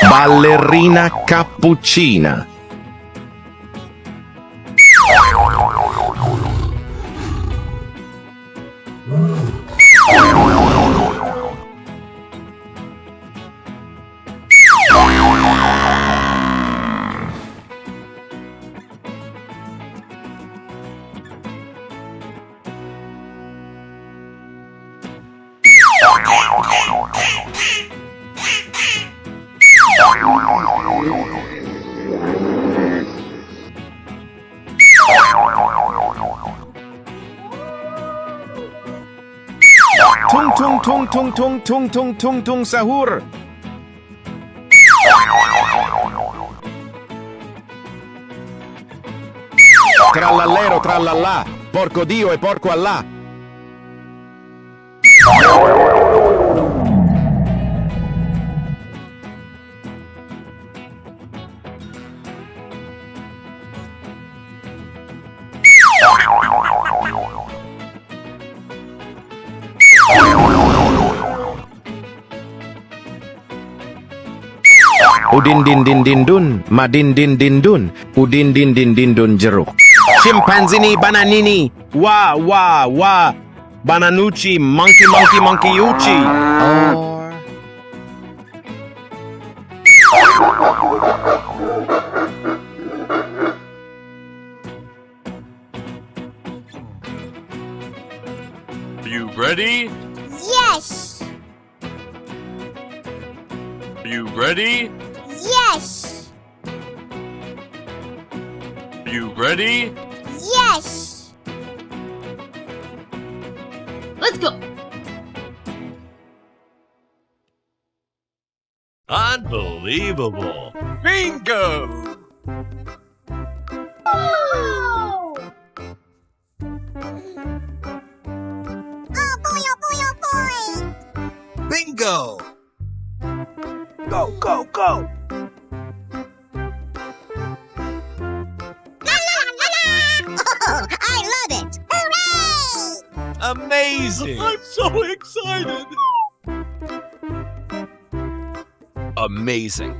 Ballerina cappuccina. Tung tung tung tung tung tung tung tung tung sahur. Trallallero trallallà, porco Dio e porco Allah. Udin din din din dun, madin din din dun, udin din din din dun jeruk. Chimpanzini bananini, wa wa wa, bananucci monkey monkey monkey uchi. You ready? Yes! You ready? Yes! You ready? Yes! Let's go! Unbelievable! Bingo! Oh! Oh boy, oh boy, oh boy! Bingo! Go, go, go! La la la la! Oh, I love it! Hooray! Amazing! I'm so excited! Amazing!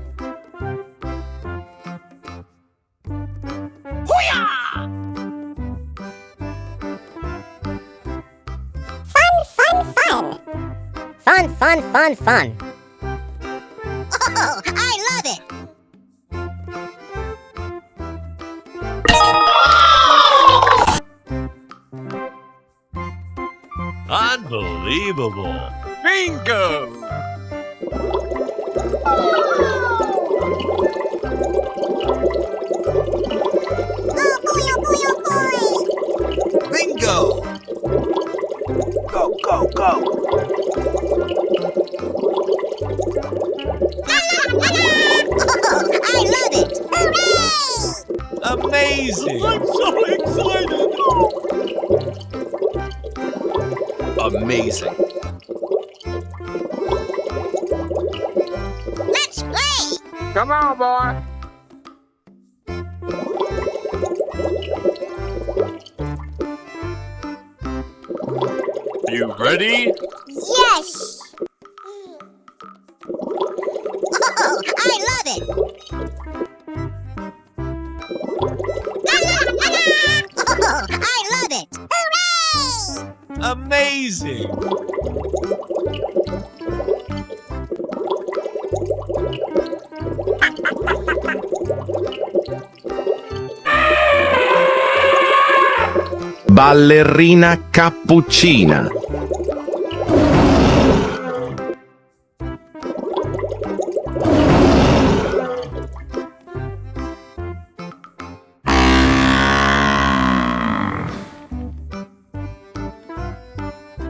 Fun, fun, fun, fun. Oh, I love it! Unbelievable! Bingo! Oh boy, oh boy, oh boy! Bingo! Go, go, go! La la la la! Oh, I love it! Hooray! Amazing! I'm so excited! Amazing! Let's play! Come on, boy! You ready? Yes! Oh, I love it! La la la la! Oh, I love it! Hooray! Amazing! Ballerina cappuccina.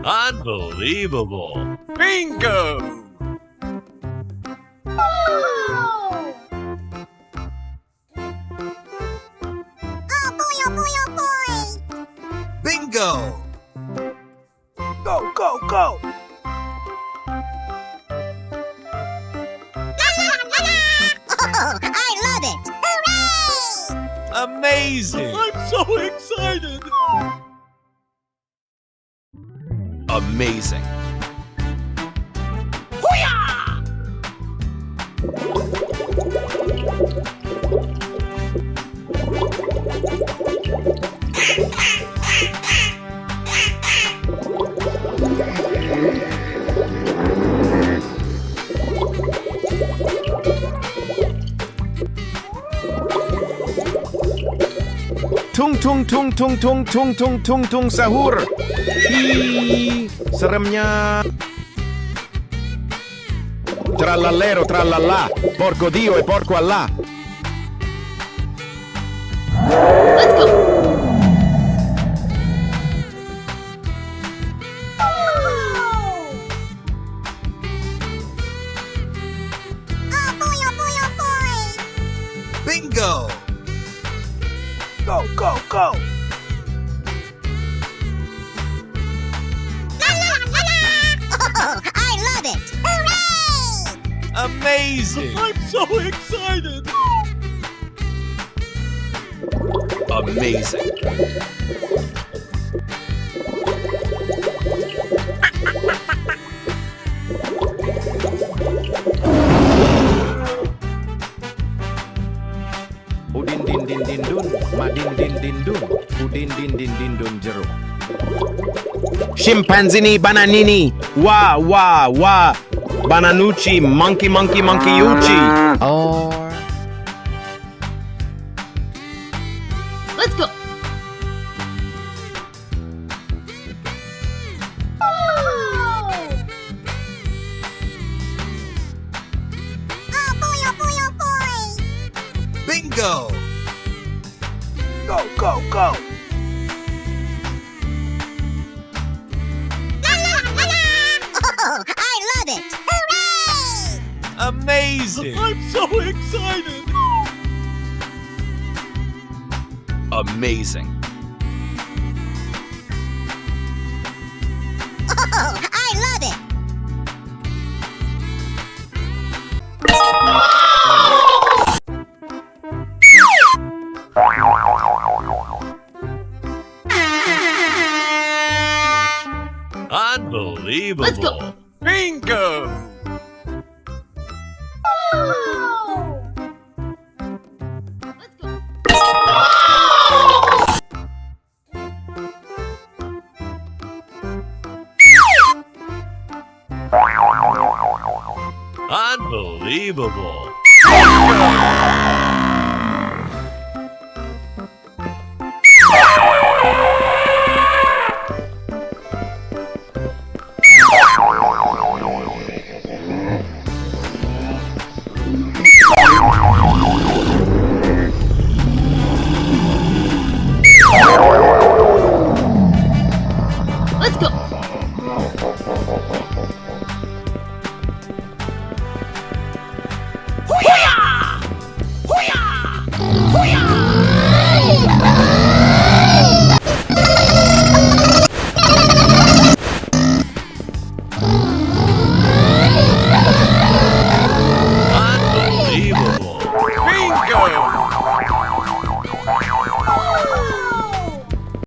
Unbelievable! Bingo! Oh boy, oh boy, oh boy! Bingo! Go, go, go! La la la la! Oh, I love it! Hooray! Amazing. I'm so excited. Amazing. Tung tung tung tung tung tung tung tung tung sahur. Hi, seremnya. Trallallero trallallà, porco Dio e porco Allah. Let's go. Oh boy, oh boy, oh boy. Bingo. Go, go, go. La la la la. Oh, I love it. Hooray! Amazing. I'm so excited. Amazing. Udin din din din dun, madin din din dun, udin din din din dun jeruk. Scimpanzini bananini, wa wa wa, bananucci monkey monkey monkeyucci. Or Let's go. Oh boy, oh boy, oh boy. Bingo. Go, go, go. La la la la. Oh, I love it. Hooray! Amazing. I'm so excited. Amazing. Oh, I love it. Unbelievable. Let's go. Bingo. Unbelievable.